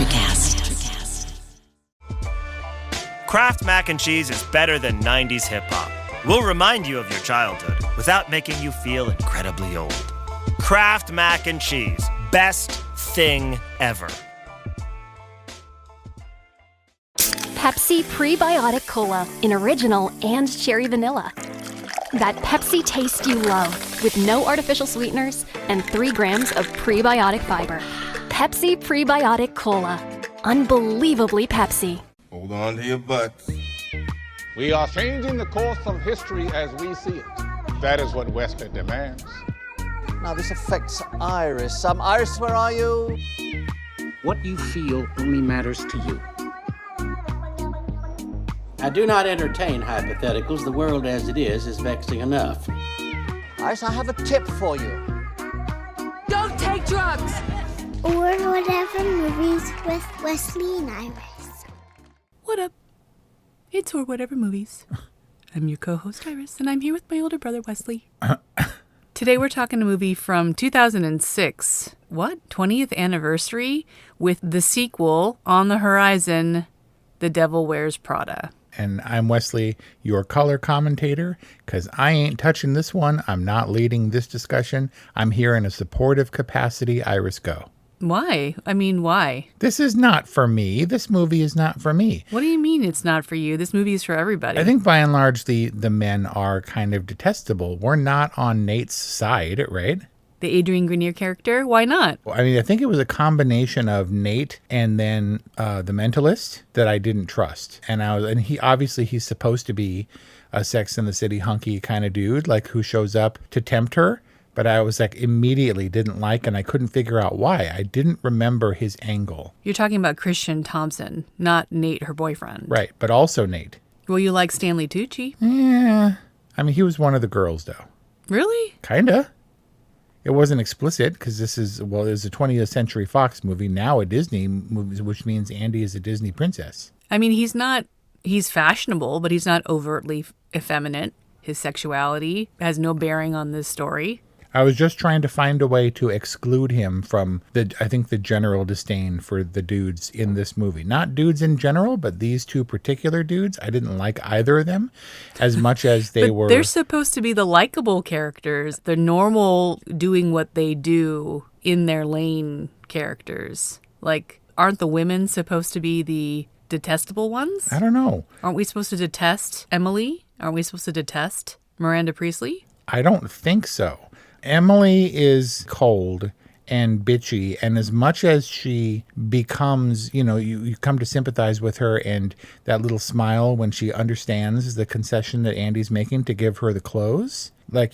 Electrocast. Kraft Mac and Cheese is better than 90s hip-hop. We'll remind you of your childhood without making you feel incredibly old. Kraft Mac and Cheese. Best thing ever. Pepsi Prebiotic Cola in original and cherry vanilla. That Pepsi taste you love with no artificial sweeteners and 3 grams of prebiotic fiber. Pepsi Prebiotic Cola. Unbelievably Pepsi. Hold on to your butts. We are changing the course of history as we see it. That is what Wesley demands. Now this affects Iris. Iris, where are you? What you feel only matters to you. I do not entertain hypotheticals. The world as it is vexing enough. Iris, I have a tip for you. Don't take drugs! Or whatever movies with Wesley and Iris. What up? It's Or Whatever Movies. I'm your co-host Iris, and I'm here with my older brother Wesley. Today we're talking a movie from 2006. What? 20th anniversary? With the sequel on the horizon, The Devil Wears Prada. And I'm Wesley, your color commentator, because I ain't touching this one. I'm not leading this discussion. I'm here in a supportive capacity. Iris, go. Why? I mean, why? This is not for me. This movie is not for me. What do you mean it's not for you? This movie is for everybody. I think by and large, the men are kind of detestable. We're not on Nate's side, right? The Adrian Grenier character? Why not? I mean, I think it was a combination of Nate and then The Mentalist that I didn't trust. And he's supposed to be a Sex and the City hunky kind of dude, like who shows up to tempt her. But I was like immediately didn't like, and I couldn't figure out why. I didn't remember his angle. You're talking about Christian Thompson, not Nate, her boyfriend. Right, but also Nate. Well, you like Stanley Tucci. Yeah. I mean, he was one of the girls, though. Really? Kinda. It wasn't explicit because it was a 20th Century Fox movie, now a Disney movie, which means Andy is a Disney princess. I mean, he's fashionable, but he's not overtly effeminate. His sexuality has no bearing on this story. I was just trying to find a way to exclude him from the general disdain for the dudes in this movie. Not dudes in general, but these two particular dudes. I didn't like either of them as much as they were. They're supposed to be the likable characters, the normal doing what they do in their lane characters. Like, aren't the women supposed to be the detestable ones? I don't know. Aren't we supposed to detest Emily? Aren't we supposed to detest Miranda Priestley? I don't think so. Emily is cold and bitchy, and as much as she becomes, you come to sympathize with her, and that little smile when she understands the concession that Andy's making to give her the clothes, but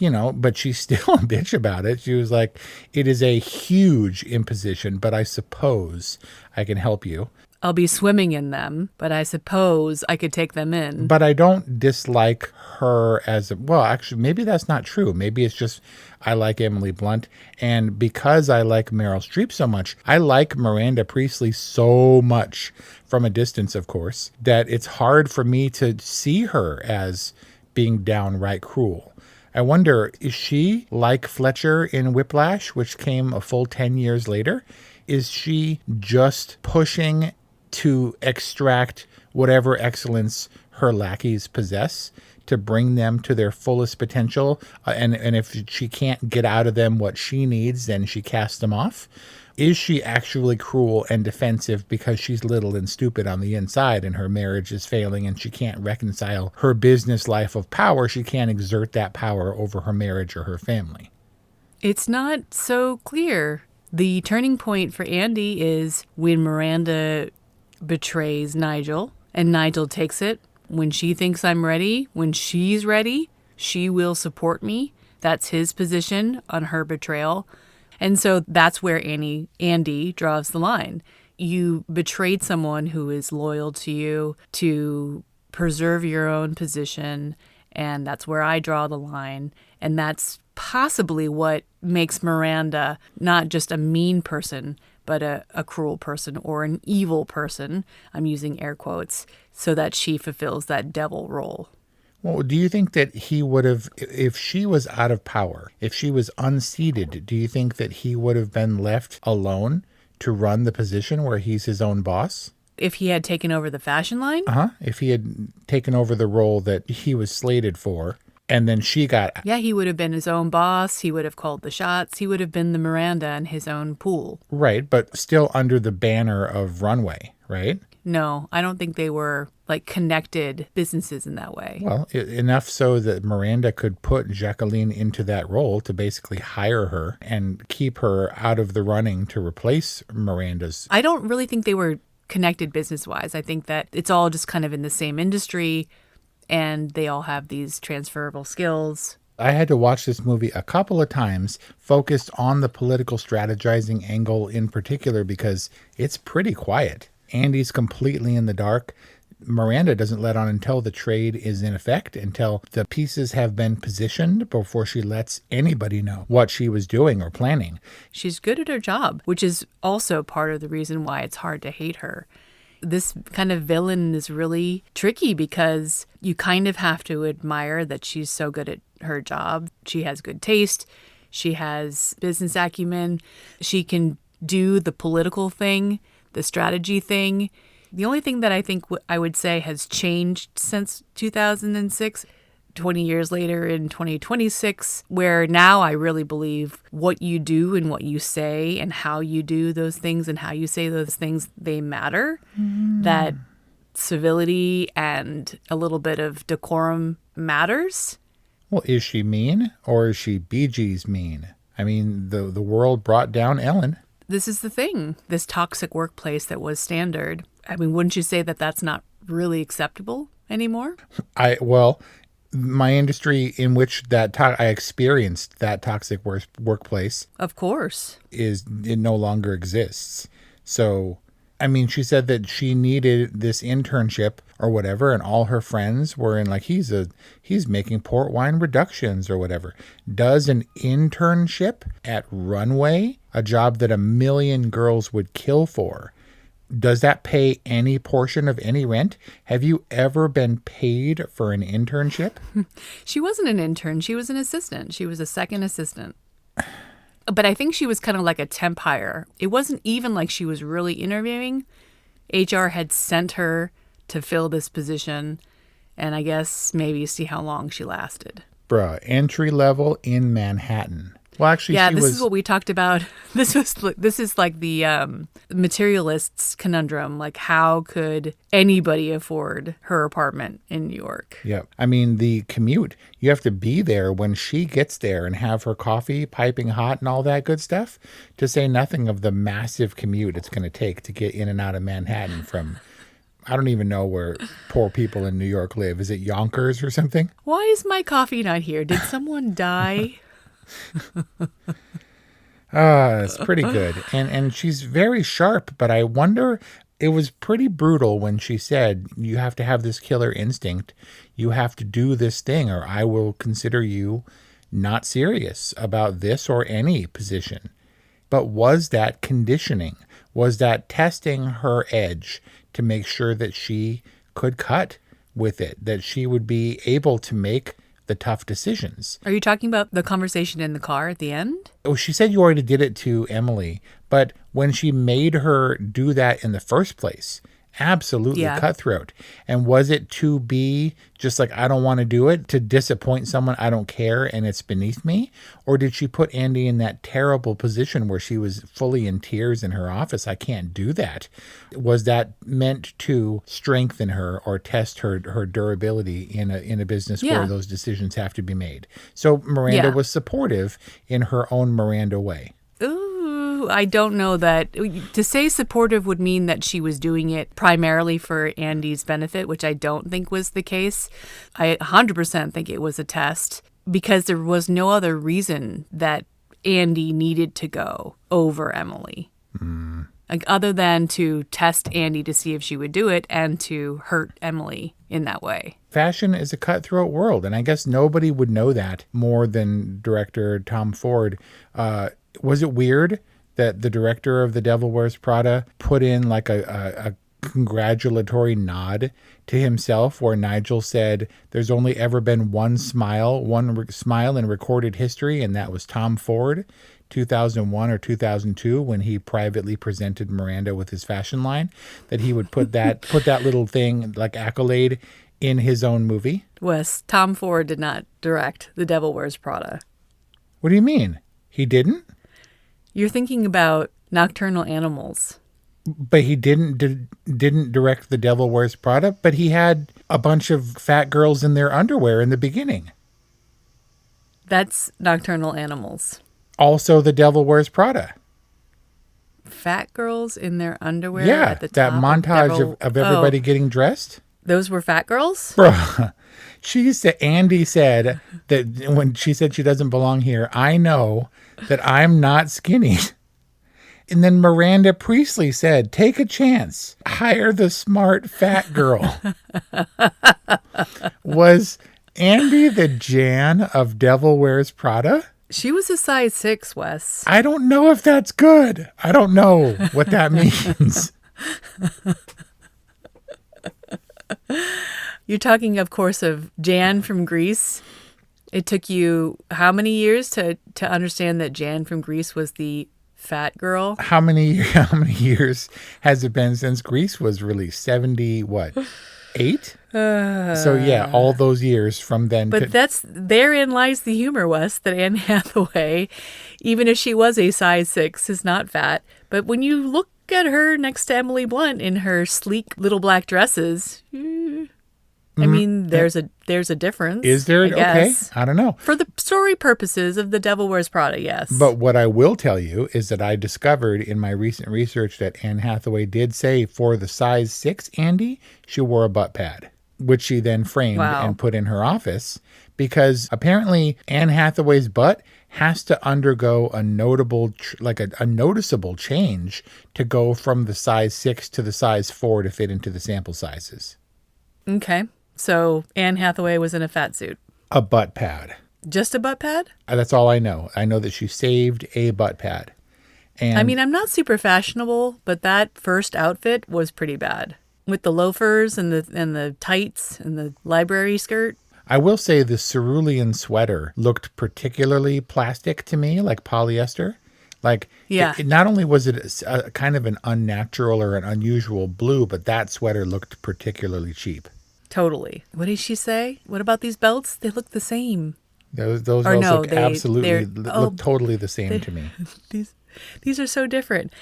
she's still a bitch about it. She was like, it is a huge imposition, but I suppose I can help you. I'll be swimming in them, but I suppose I could take them in. But I don't dislike her actually, maybe that's not true. Maybe it's just I like Emily Blunt. And because I like Meryl Streep so much, I like Miranda Priestley so much from a distance, of course, that it's hard for me to see her as being downright cruel. I wonder, is she like Fletcher in Whiplash, which came a full 10 years later? Is she just pushing to extract whatever excellence her lackeys possess to bring them to their fullest potential? And if she can't get out of them what she needs, then she casts them off. Is she actually cruel and defensive because she's little and stupid on the inside and her marriage is failing and she can't reconcile her business life of power? She can't exert that power over her marriage or her family. It's not so clear. The turning point for Andy is when Miranda betrays Nigel, and Nigel takes it. When she thinks I'm ready, when she's ready, she will support me. That's his position on her betrayal. And so that's where Andy draws the line. You betrayed someone who is loyal to you to preserve your own position, and that's where I draw the line. And that's possibly what makes Miranda not just a mean person, but a cruel person or an evil person, I'm using air quotes, so that she fulfills that devil role. Well, do you think that he would have, if she was out of power, if she was unseated, do you think that he would have been left alone to run the position where he's his own boss? If he had taken over the fashion line? If he had taken over the role that he was slated for, and then she got... Yeah, he would have been his own boss. He would have called the shots. He would have been the Miranda in his own pool. Right, but still under the banner of Runway, right? No, I don't think they were like connected businesses in that way. Well, enough so that Miranda could put Jacqueline into that role to basically hire her and keep her out of the running to replace Miranda's. I don't really think they were connected business-wise. I think that it's all just kind of in the same industry and they all have these transferable skills. I had to watch this movie a couple of times, focused on the political strategizing angle in particular, because it's pretty quiet. Andy's completely in the dark. Miranda doesn't let on until the trade is in effect, until the pieces have been positioned before she lets anybody know what she was doing or planning. She's good at her job, which is also part of the reason why it's hard to hate her. This kind of villain is really tricky because you kind of have to admire that she's so good at her job. She has good taste. She has business acumen. She can do the political thing, the strategy thing. The only thing that I think I would say has changed since 2006, 20 years later in 2026, where now I really believe what you do and what you say and how you do those things and how you say those things, they matter. That civility and a little bit of decorum matters. Well, is she mean or is she Bee Gees mean? I mean, the world brought down Ellen. This is the thing, this toxic workplace that was standard. I mean, wouldn't you say that that's not really acceptable anymore? Well, my industry in which I experienced that toxic workplace, of course, it no longer exists. So, I mean, she said that she needed this internship or whatever, and all her friends were in like, he's making port wine reductions or whatever. Does an internship at Runway, a job that 1 million girls would kill for, does that pay any portion of any rent? Have you ever been paid for an internship? She wasn't an intern. She was an assistant. She was a second assistant. But I think she was kind of like a temp hire. It wasn't even like she was really interviewing. HR had sent her to fill this position, and I guess maybe see how long she lasted. Bruh, entry level in Manhattan. Well, actually, yeah, this is what we talked about. This is like the materialists conundrum. Like, how could anybody afford her apartment in New York? Yeah, I mean, the commute. You have to be there when she gets there and have her coffee piping hot and all that good stuff. To say nothing of the massive commute it's going to take to get in and out of Manhattan from. I don't even know where poor people in New York live. Is it Yonkers or something? Why is my coffee not here? Did someone die? It's pretty good. And she's very sharp, but I wonder, it was pretty brutal when she said, you have to have this killer instinct. You have to do this thing or I will consider you not serious about this or any position. But was that conditioning? Was that testing her edge to make sure that she could cut with it, that she would be able to make the tough decisions? Are you talking about the conversation in the car at the end? Oh, she said you already did it to Emily, but when she made her do that in the first place, absolutely cutthroat. And was it to be just like, I don't want to do it, to disappoint someone, I don't care, and it's beneath me? Or did she put Andy in that terrible position where she was fully in tears in her office? I can't do that. Was that meant to strengthen her or test her durability in a business where those decisions have to be made? So Miranda was supportive in her own Miranda way. Ooh, I don't know that. To say supportive would mean that she was doing it primarily for Andy's benefit, which I don't think was the case. I 100% think it was a test because there was no other reason that Andy needed to go over Emily. Like, other than to test Andy to see if she would do it and to hurt Emily in that way. Fashion is a cutthroat world, and I guess nobody would know that more than director Tom Ford. Was it weird that the director of The Devil Wears Prada put in like a congratulatory nod to himself where Nigel said there's only ever been one smile in recorded history, and that was Tom Ford, 2001 or 2002, when he privately presented Miranda with his fashion line, that he would put that little thing, like accolade, in his own movie? Wes, Tom Ford did not direct The Devil Wears Prada. What do you mean? He didn't? You're thinking about Nocturnal Animals. But he didn't direct The Devil Wears Prada, but he had a bunch of fat girls in their underwear in the beginning. That's Nocturnal Animals. Also, The Devil Wears Prada. Fat girls in their underwear Yeah, at the top that montage of everybody getting dressed. Those were fat girls? Bro, Andy said that when she said she doesn't belong here, I know that I'm not skinny. And then Miranda Priestley said, take a chance. Hire the smart fat girl. Was Andy the Jan of Devil Wears Prada? She was a size 6, Wes. I don't know if that's good. I don't know what that means. You're talking, of course, of Jan from Greece. It took you how many years to understand that Jan from Greece was the fat girl? How many years has it been since Grease was released? 70, what, 8? So yeah, all those years from then. But therein lies the humor, Wes, that Anne Hathaway, even if she was a size 6, is not fat. But when you look at her next to Emily Blunt in her sleek little black dresses, I mean, there's a difference. Is there? I guess. Okay. I don't know. For the story purposes of The Devil Wears Prada, yes. But what I will tell you is that I discovered in my recent research that Anne Hathaway did say for the size 6 Andy, she wore a butt pad, which she then framed and put in her office, because apparently Anne Hathaway's butt has to undergo a notable, a noticeable change to go from the size 6 to the size 4 to fit into the sample sizes. Okay. So Anne Hathaway was in a fat suit. A butt pad. Just a butt pad? That's all I know. I know that she saved a butt pad. And I mean, I'm not super fashionable, but that first outfit was pretty bad. With the loafers and the tights and the library skirt. I will say the cerulean sweater looked particularly plastic to me, like polyester. Like, yeah. Not only was it a kind of an unnatural or an unusual blue, but that sweater looked particularly cheap. Totally. What did she say? What about these belts? They look the same. Those belts look absolutely, look totally the same to me. These are so different.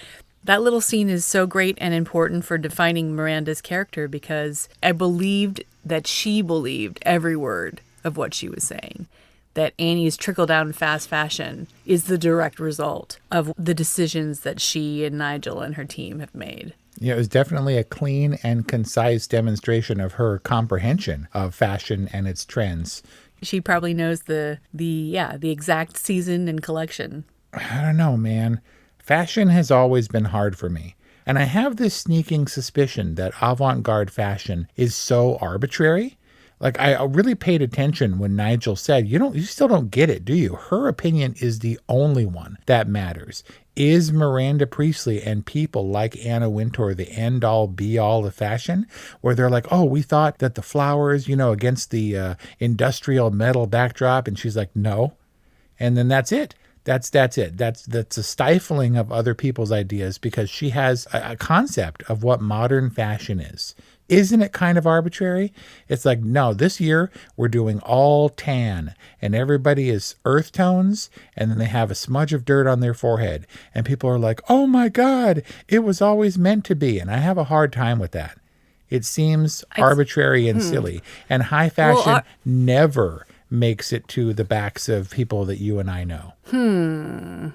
That little scene is so great and important for defining Miranda's character, because I believed that she believed every word of what she was saying. That Annie's trickle-down fast fashion is the direct result of the decisions that she and Nigel and her team have made. Yeah, it was definitely a clean and concise demonstration of her comprehension of fashion and its trends. She probably knows the exact season and collection. I don't know, man. Fashion has always been hard for me. And I have this sneaking suspicion that avant-garde fashion is so arbitrary. Like, I really paid attention when Nigel said, you still don't get it, do you? Her opinion is the only one that matters. Is Miranda Priestley and people like Anna Wintour the end-all, be-all of fashion? Where they're like, oh, we thought that the flowers, against the industrial metal backdrop. And she's like, no. And then that's it. That's it. That's a stifling of other people's ideas, because she has a concept of what modern fashion is. Isn't it kind of arbitrary? It's like, no, this year we're doing all tan and everybody is earth tones, and then they have a smudge of dirt on their forehead. And people are like, oh my God, it was always meant to be. And I have a hard time with that. It seems arbitrary and silly. And high fashion never makes it to the backs of people that you and I know.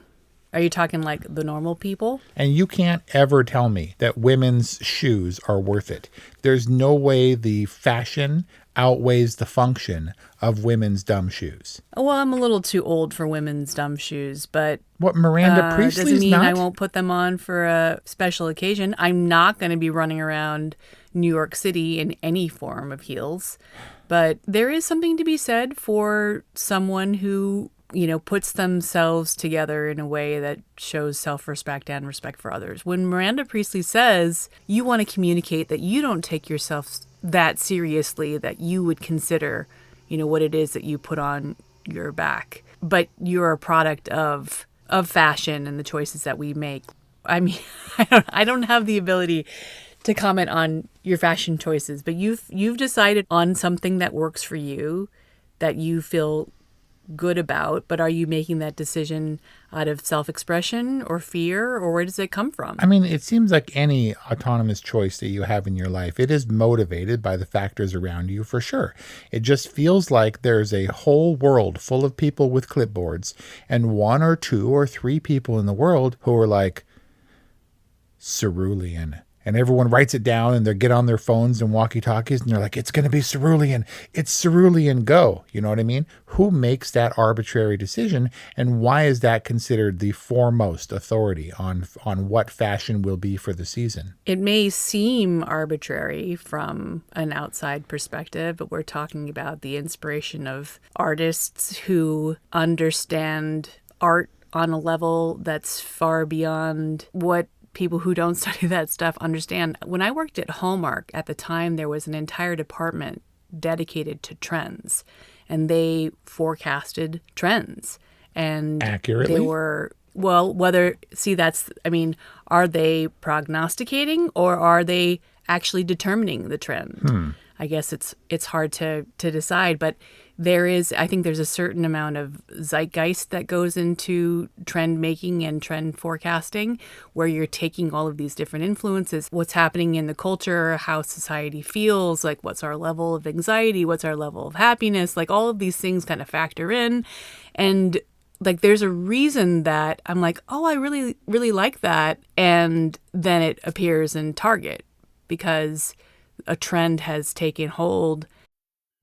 Are you talking like the normal people? And you can't ever tell me that women's shoes are worth it. There's no way the fashion outweighs the function of women's dumb shoes. Well, I'm a little too old for women's dumb shoes, but what, Miranda Priestley's doesn't mean not? I won't put them on for a special occasion. I'm not going to be running around New York City in any form of heels. But there is something to be said for someone who puts themselves together in a way that shows self-respect and respect for others. When Miranda Priestley says you want to communicate that you don't take yourself that seriously, that you would consider, what it is that you put on your back, but you're a product of fashion and the choices that we make. I mean, I don't have the ability to comment on your fashion choices, but you've decided on something that works for you, that you feel good about, but are you making that decision out of self-expression or fear, or where does it come from? I mean, it seems like any autonomous choice that you have in your life, it is motivated by the factors around you for sure. It just feels like there's a whole world full of people with clipboards and 1 or 2 or 3 people in the world who are like, cerulean. And everyone writes it down and they get on their phones and walkie-talkies and they're like, it's going to be cerulean. It's cerulean, go. You know what I mean? Who makes that arbitrary decision, and why is that considered the foremost authority on what fashion will be for the season? It may seem arbitrary from an outside perspective, but we're talking about the inspiration of artists who understand art on a level that's far beyond what people who don't study that stuff understand. When I worked at Hallmark at the time, there was an entire department dedicated to trends, and they forecasted trends. And accurately? They were, are they prognosticating or are they actually determining the trend? I guess it's hard to decide, but I think there's a certain amount of zeitgeist that goes into trend making and trend forecasting, where you're taking all of these different influences, what's happening in the culture, how society feels, like what's our level of anxiety, what's our level of happiness, like all of these things kind of factor in. And like, there's a reason that I'm like, oh, I really, really like that. And then it appears in Target because a trend has taken hold.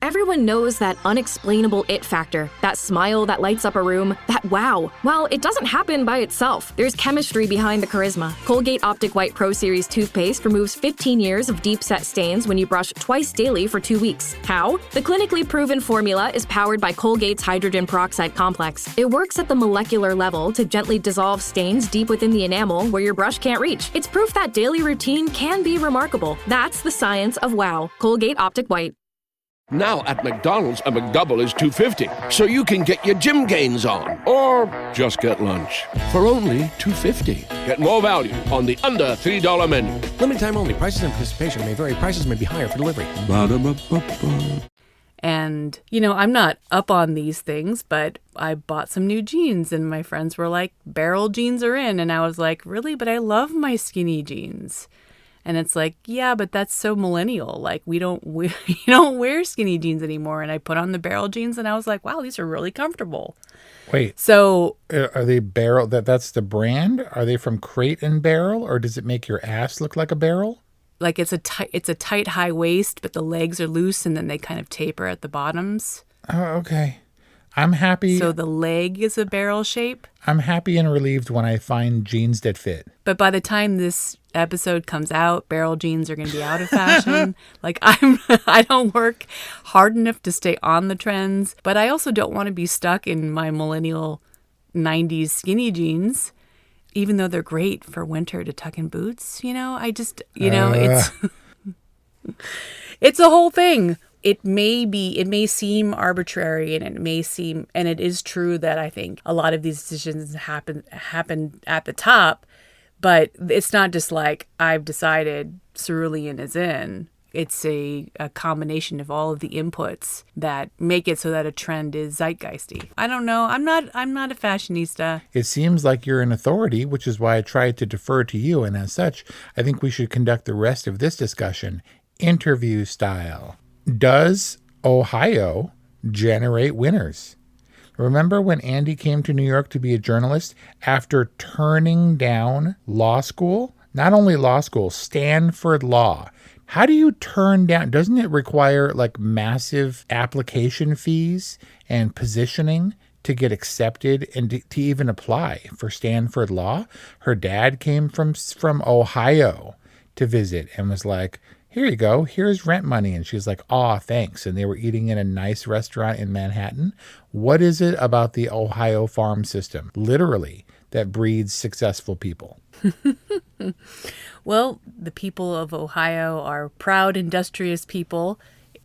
Everyone knows that unexplainable it factor, that smile that lights up a room, that wow. Well, it doesn't happen by itself. There's chemistry behind the charisma. Colgate Optic White Pro Series toothpaste removes 15 years of deep-set stains when you brush twice daily for 2 weeks. How? The clinically proven formula is powered by Colgate's hydrogen peroxide complex. It works at the molecular level to gently dissolve stains deep within the enamel where your brush can't reach. It's proof that daily routine can be remarkable. That's the science of wow. Colgate Optic White. Now at McDonald's, a McDouble is $2.50, so you can get your gym gains on, or just get lunch for only $2.50. Get more value on the under $3 menu. Limited time only. Prices and participation may vary. Prices may be higher for delivery. Ba-da-ba-ba-ba. And, I'm not up on these things, but I bought some new jeans and my friends were like, barrel jeans are in. And I was like, really? But I love my skinny jeans. And it's like, yeah, but that's so millennial. Like, you don't wear skinny jeans anymore. And I put on the barrel jeans and I was like, wow, these are really comfortable. Wait. So are they barrel? That's the brand? Are they from Crate and Barrel, or does it make your ass look like a barrel? Like it's a tight high waist, but the legs are loose and then they kind of taper at the bottoms. Oh, okay. I'm happy. So the leg is a barrel shape. I'm happy and relieved when I find jeans that fit. But by the time this episode comes out, barrel jeans are going to be out of fashion. Like I don't work hard enough to stay on the trends, but I also don't want to be stuck in my millennial 90s skinny jeans, even though they're great for winter to tuck in boots. It's a whole thing. It may seem arbitrary, and it is true that I think a lot of these decisions happen at the top, but it's not just like I've decided cerulean is in. It's a combination of all of the inputs that make it so that a trend is zeitgeisty. I don't know. I'm not a fashionista. It seems like you're an authority, which is why I tried to defer to you, and as such, I think we should conduct the rest of this discussion interview style. Does Ohio generate winners? Remember when Andy came to New York to be a journalist after turning down law school? Not only law school, Stanford Law. How do you turn down? Doesn't it require like massive application fees and positioning to get accepted and to even apply for Stanford Law? Her dad came from Ohio to visit and was like, here you go. Here's rent money. And she's like, aw, thanks. And they were eating in a nice restaurant in Manhattan. What is it about the Ohio farm system, literally, that breeds successful people? Well, the people of Ohio are proud, industrious people.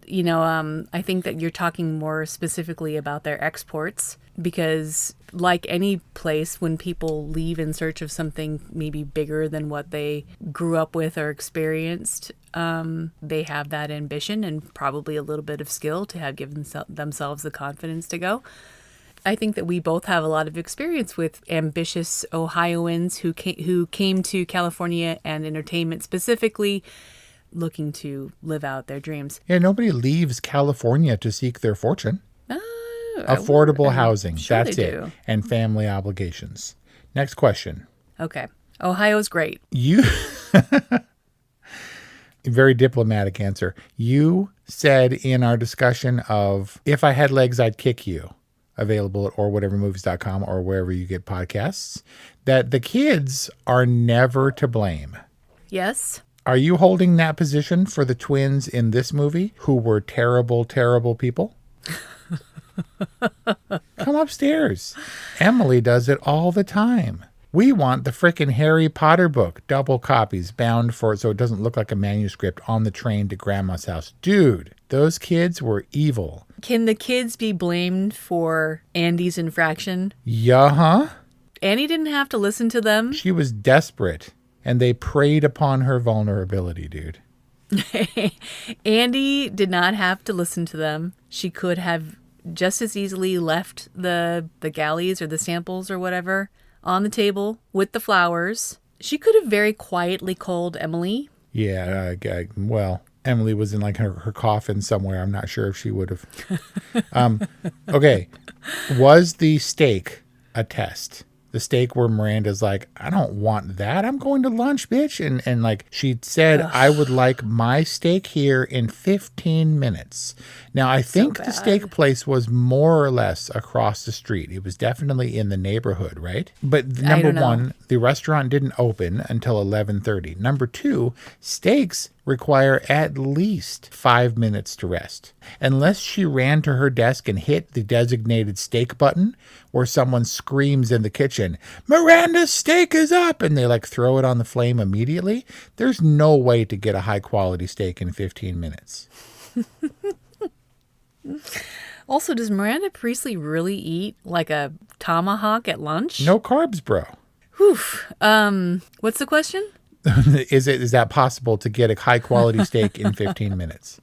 I think that you're talking more specifically about their exports, because like any place, when people leave in search of something maybe bigger than what they grew up with or experienced, they have that ambition and probably a little bit of skill to have given themselves the confidence to go. I think that we both have a lot of experience with ambitious Ohioans who came to California and entertainment specifically, looking to live out their dreams. Yeah, nobody leaves California to seek their fortune. Affordable housing, sure that's they it. do. And family obligations. Next question. Okay. Ohio's great. Very diplomatic answer. You said in our discussion of If I Had Legs, I'd Kick You, available at orwhatevermovies.com or wherever you get podcasts, that the kids are never to blame. Yes. Are you holding that position for the twins in this movie who were terrible, terrible people? Come upstairs. Emily does it all the time. We want the frickin' Harry Potter book, double copies, bound for it so it doesn't look like a manuscript, on the train to Grandma's house. Dude, those kids were evil. Can the kids be blamed for Andy's infraction? Yeah, Annie didn't have to listen to them. She was desperate, and they preyed upon her vulnerability, dude. Andy did not have to listen to them. She could have just as easily left the galleys or the samples or whatever on the table with the flowers. She could have very quietly called Emily. Yeah, well, Emily was in like her coffin somewhere. I'm not sure if she would have. Okay, was the steak a test? The steak where Miranda's like, I don't want that. I'm going to lunch, bitch. And like she said, I would like my steak here in 15 minutes. Now, I think the steak place was more or less across the street. It was definitely in the neighborhood, right? But number one, the restaurant didn't open until 11:30. Number two, steaks require at least 5 minutes to rest. Unless she ran to her desk and hit the designated steak button, or someone screams in the kitchen, Miranda's steak is up, and they like throw it on the flame immediately, there's no way to get a high quality steak in 15 minutes. Also, does Miranda Priestley really eat like a tomahawk at lunch? No carbs, bro. Whew. What's the question? Is that possible to get a high quality steak in 15 minutes?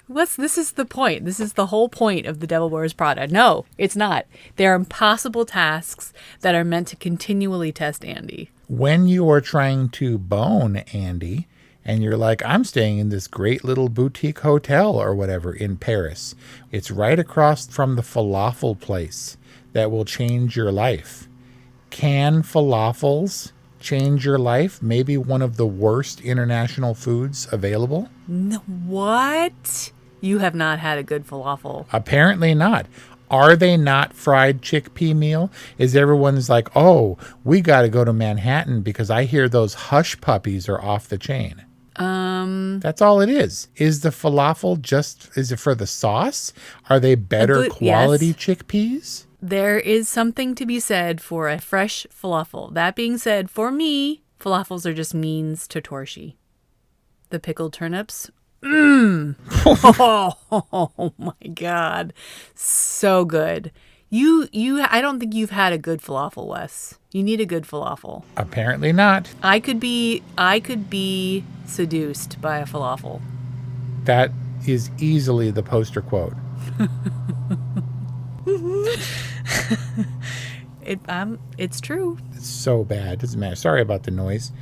This is the point. This is the whole point of The Devil Wears Prada. No, it's not. They're impossible tasks that are meant to continually test Andy. When you are trying to bone Andy and you're like, I'm staying in this great little boutique hotel or whatever in Paris, it's right across from the falafel place that will change your life. Can falafels change your life? Maybe one of the worst international foods available? No, what? You have not had a good falafel. Apparently not. Are they not fried chickpea meal? Is everyone's like, oh, we got to go to Manhattan because I hear those hush puppies are off the chain? That's all it is. Is the falafel is it for the sauce? Are they better quality chickpeas? There is something to be said for a fresh falafel. That being said, for me, falafels are just means to torshi. The pickled turnips. Oh my God. So good. I don't think you've had a good falafel, Wes. You need a good falafel. Apparently not. I could be seduced by a falafel. That is easily the poster quote. It's true. It's so bad. Doesn't matter. Sorry about the noise.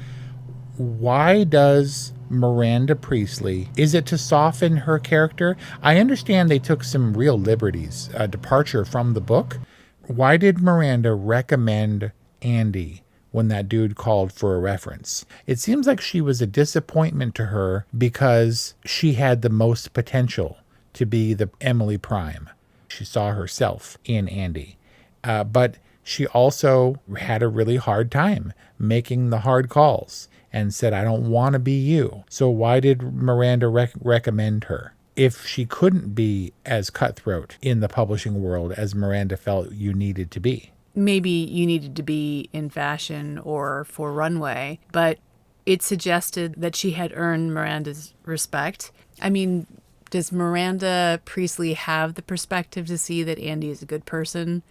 Why does Miranda Priestley, is it to soften her character? I understand they took some real liberties, a departure from the book. Why did Miranda recommend Andy when that dude called for a reference? It seems like she was a disappointment to her because she had the most potential to be the Emily Prime. She saw herself in Andy. But she also had a really hard time making the hard calls and said, I don't want to be you. So why did Miranda recommend her? If she couldn't be as cutthroat in the publishing world as Miranda felt you needed to be. Maybe you needed to be in fashion or for runway, but it suggested that she had earned Miranda's respect. I mean, does Miranda Priestley have the perspective to see that Andy is a good person?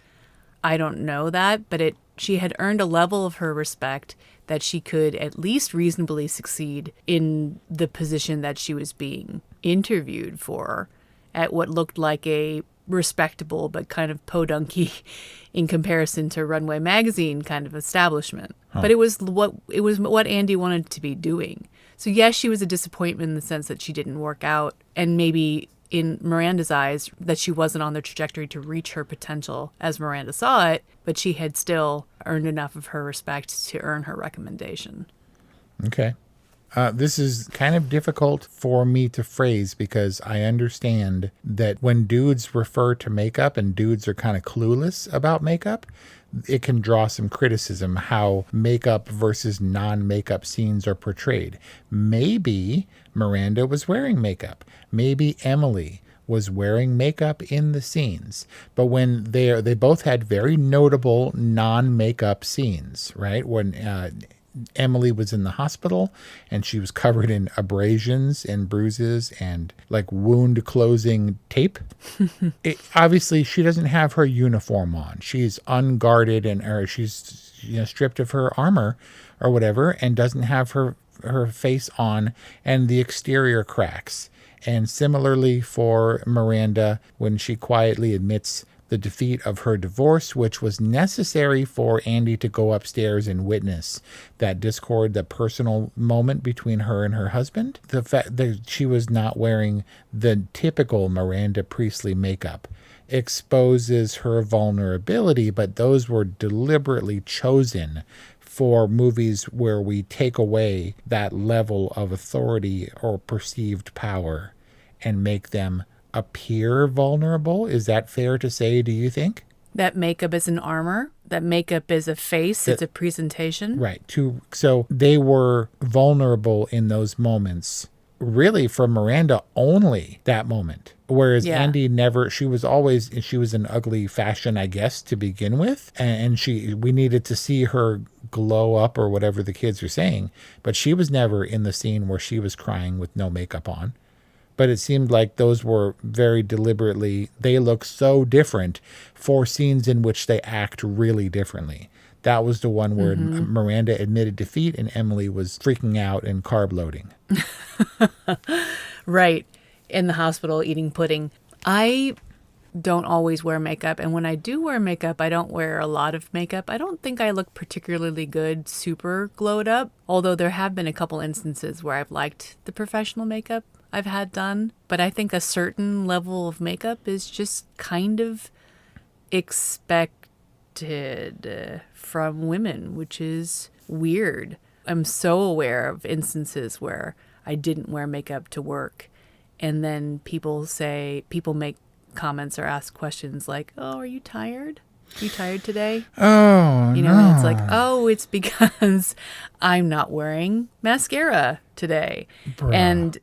I don't know that, but she had earned a level of her respect that she could at least reasonably succeed in the position that she was being interviewed for at what looked like a respectable but kind of podunky in comparison to Runway Magazine kind of establishment. Huh. But it was what Andy wanted to be doing. So yes, she was a disappointment in the sense that she didn't work out, and maybe in Miranda's eyes that she wasn't on the trajectory to reach her potential as Miranda saw it, but she had still earned enough of her respect to earn her recommendation. Okay. This is kind of difficult for me to phrase because I understand that when dudes refer to makeup and dudes are kind of clueless about makeup, it can draw some criticism how makeup versus non-makeup scenes are portrayed. Maybe Miranda was wearing makeup. Maybe Emily was wearing makeup in the scenes. But when they both had very notable non-makeup scenes, right? When Emily was in the hospital and she was covered in abrasions and bruises and like wound closing tape. Obviously, she doesn't have her uniform on. She's unguarded or she's stripped of her armor or whatever and doesn't have her face on and the exterior cracks. And similarly for Miranda, when she quietly admits the defeat of her divorce, which was necessary for Andy to go upstairs and witness that discord, the personal moment between her and her husband. The fact that she was not wearing the typical Miranda Priestley makeup exposes her vulnerability, but those were deliberately chosen for movies where we take away that level of authority or perceived power and make them appear vulnerable. Is that fair to say, do you think? That makeup is an armor, that makeup is a face, it's a presentation. Right. So they were vulnerable in those moments, really for Miranda only that moment. Whereas Andy never, she was in ugly fashion, I guess, to begin with. And we needed to see her glow up or whatever the kids are saying. But she was never in the scene where she was crying with no makeup on. But it seemed like those were very deliberately, they look so different for scenes in which they act really differently. That was the one where Miranda admitted defeat and Emily was freaking out and carb loading. Right. In the hospital eating pudding. I don't always wear makeup. And when I do wear makeup, I don't wear a lot of makeup. I don't think I look particularly good, super glowed up. Although there have been a couple instances where I've liked the professional makeup I've had done, but I think a certain level of makeup is just kind of expected from women, which is weird. I'm so aware of instances where I didn't wear makeup to work, and then people make comments or ask questions like, "Oh, are you tired? Are you tired today?" Oh, no. And it's like, "Oh, it's because I'm not wearing mascara today." Bruh. And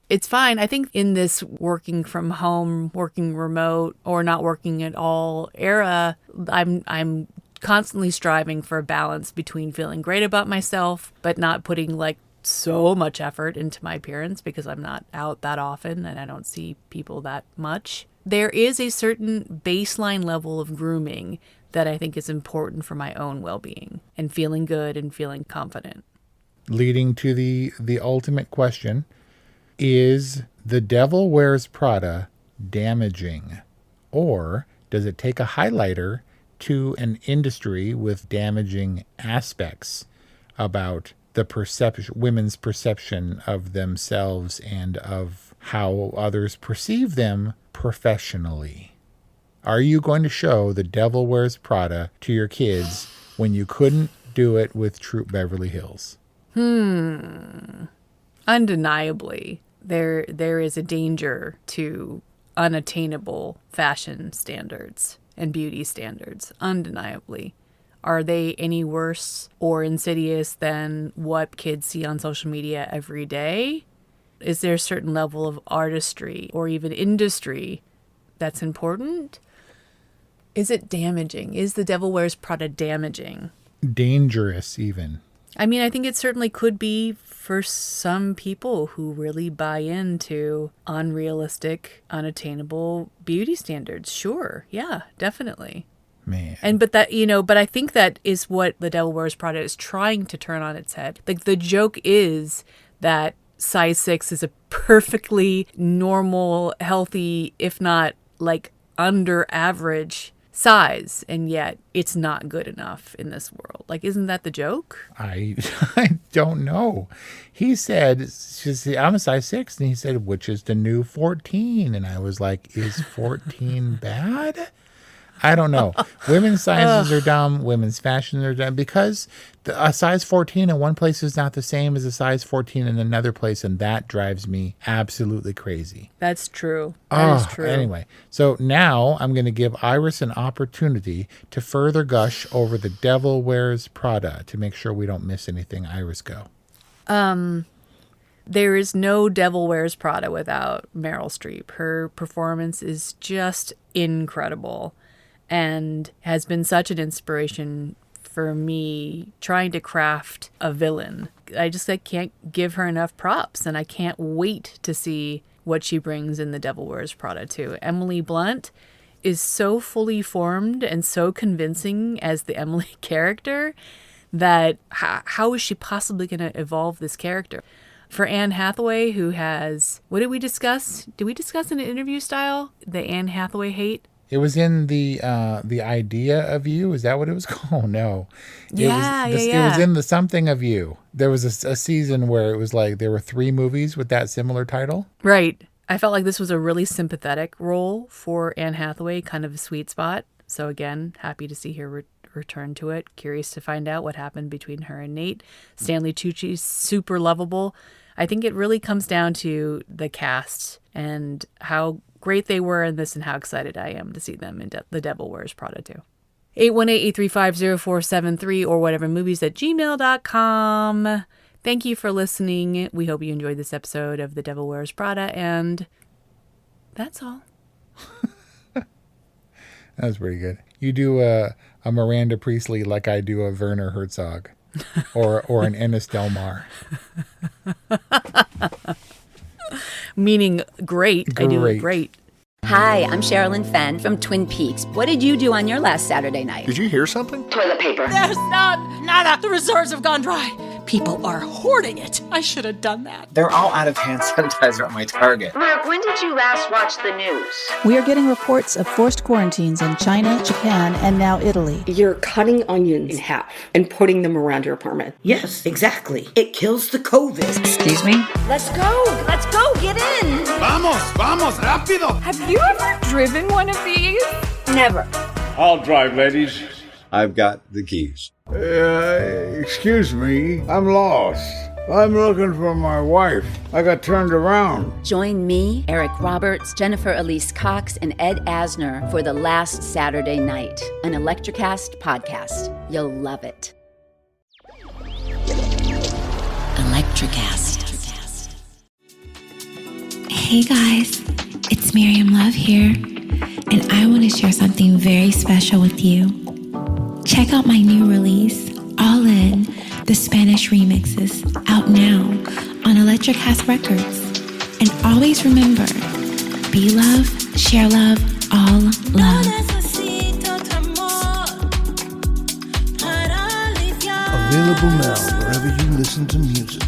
it's fine. I think in this working from home, working remote, or not working at all era, I'm constantly striving for a balance between feeling great about myself, but not putting like so much effort into my appearance because I'm not out that often and I don't see people that much. There is a certain baseline level of grooming that I think is important for my own well-being and feeling good and feeling confident. Leading to the ultimate question. Is The Devil Wears Prada damaging, or does it take a highlighter to an industry with damaging aspects about the women's perception of themselves and of how others perceive them professionally? Are you going to show The Devil Wears Prada to your kids when you couldn't do it with Troop Beverly Hills? Undeniably, there is a danger to unattainable fashion standards and beauty standards. Undeniably. Are they any worse or insidious than what kids see on social media every day? Is there a certain level of artistry or even industry that's important? Is it damaging? Is The Devil Wears Prada damaging? Dangerous, even. I mean, I think it certainly could be for some people who really buy into unrealistic, unattainable beauty standards. Sure. Yeah, definitely. Man. But I think that is what The Devil Wears Prada is trying to turn on its head. Like, the joke is that size 6 is a perfectly normal, healthy, if not like under average size, and yet it's not good enough in this world. Like, isn't that the joke? I don't know. He said, I'm a size 6, and he said, which is the new 14. And I was like, is 14 bad? I don't know. Women's sizes are dumb. Women's fashions are dumb because a size 14 in one place is not the same as a size 14 in another place, and that drives me absolutely crazy. That's true. That is true. Anyway, so now I'm going to give Iris an opportunity to further gush over The Devil Wears Prada to make sure we don't miss anything. Iris, go. There is no Devil Wears Prada without Meryl Streep. Her performance is just incredible and has been such an inspiration for me trying to craft a villain. I can't give her enough props, and I can't wait to see what she brings in The Devil Wears Prada too. Emily Blunt is so fully formed and so convincing as the Emily character that how is she possibly going to evolve this character? For Anne Hathaway, who has, what did we discuss? Did we discuss in an interview style the Anne Hathaway hate? It was in the Idea of You. Is that what it was called? No. It was in the Something of You. There was a season where it was like there were 3 movies with that similar title. Right. I felt like this was a really sympathetic role for Anne Hathaway, kind of a sweet spot. So again, happy to see her return to it. Curious to find out what happened between her and Nate. Stanley Tucci's super lovable. I think it really comes down to the cast and how great they were in this and how excited I am to see them in The Devil Wears Prada too. 818-835-0473 or whatevermovies@gmail.com. Thank you for listening. We hope you enjoyed this episode of The Devil Wears Prada, and that's all. That was pretty good. You do a Miranda Priestley like I do a Werner Herzog or an Ennis Del Mar. Meaning great. I do it great. Hi, I'm Sherilyn Fenn from Twin Peaks. What did you do on your last Saturday night? Did you hear something? Toilet paper. There's nada. The reserves have gone dry. People are hoarding it. I should have done that. They're all out of hand sanitizer at my Target. Mark, when did you last watch the news? We are getting reports of forced quarantines in China, Japan, and now Italy. You're cutting onions in half and putting them around your apartment. Yes, exactly. It kills the COVID. Excuse me? Let's go. Get in. Vamos, rápido. Have you ever driven one of these? Never. I'll drive, ladies. I've got the keys. Excuse me, I'm lost. I'm looking for my wife. I got turned around. Join me, Eric Roberts, Jennifer Elise Cox, and Ed Asner for The Last Saturday Night, an Electrocast podcast. You'll love it. Electrocast. Hey guys, it's Miriam Love here, and I want to share something very special with you. Check out my new release, All In, the Spanish remixes, out now on Electrocast Records. And always remember, be love, share love, all love. Available now wherever you listen to music.